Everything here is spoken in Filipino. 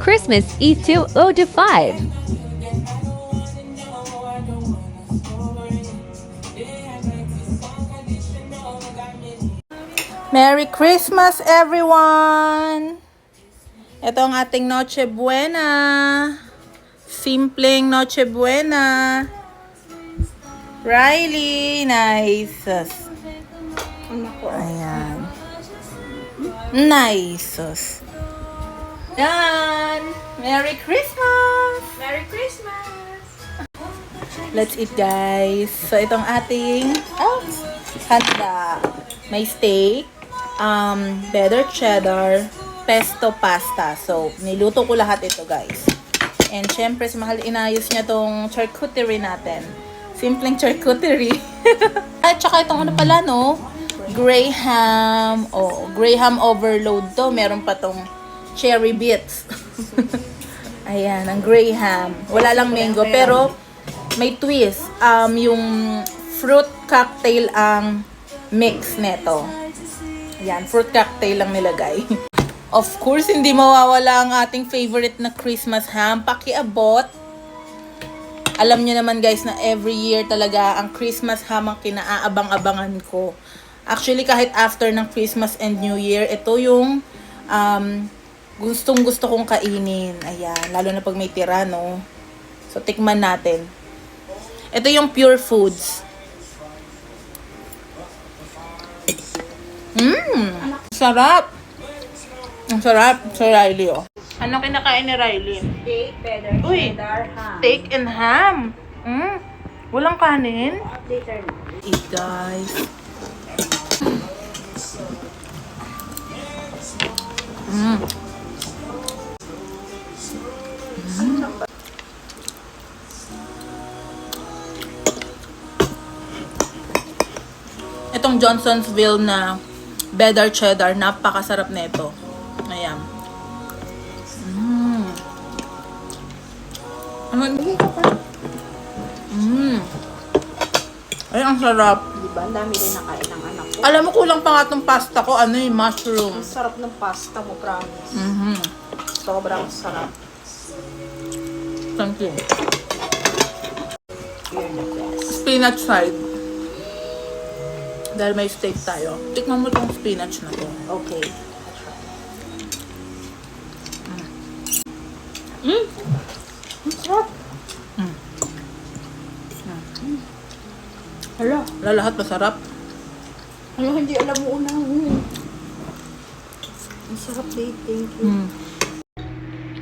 Christmas E2O5. Merry Christmas, everyone! Ito ang ating Noche Buena. Simpleng Noche Buena. Riley, nice. Ayan. Nice. Yan. Merry Christmas! Merry Christmas! Let's eat, guys. So, itong ating handa. May steak, cheddar cheddar, pesto pasta. So, niluto ko lahat ito, guys. And syempre, si Mahal inayos niya tong charcuterie natin. Simpleng charcuterie. At saka itong ano pala, no? Graham. Oh, Graham overload to. Meron pa tong cherry bits. Ayan, ang Graham. Wala lang mango, pero may twist. Yung fruit cocktail ang mix neto. Ayan, fruit cocktail lang nilagay. Of course, hindi mawawala ang ating favorite na Christmas ham. Pakiabot. Alam nyo naman, guys, na every year talaga ang Christmas ham ang kinaaabang-abangan ko. Actually, kahit after ng Christmas and New Year, ito yung gustong-gusto kong kainin. Ayan, lalo na pag may tira, no? So, tikman natin. Ito yung Pure Foods. Sarap! Ang sarap sa Riley, oh. Ano kinakain ni Riley? Steak, Uy, cheddar, ham. steak and ham. Walang kanin? Later na. Eat, guys. Itong Johnsonville na cheddar, napakasarap nito. Ayan. Ay, ang sarap. Diba? Ang dami rin nakain ng anak ko. Alam mo, kulang pa nga tong pasta ko. Ano yung mushroom? Ang sarap ng pasta mo, promise. Sobrang sarap. Thank you. You're the best. Spinach side. Dahil may steak tayo. Tikman mo tong spinach na to. Okay. Ang sarap. Hala. Lahat masarap. Hala, hindi alam mo unang. Ang sarap, babe. Thank you.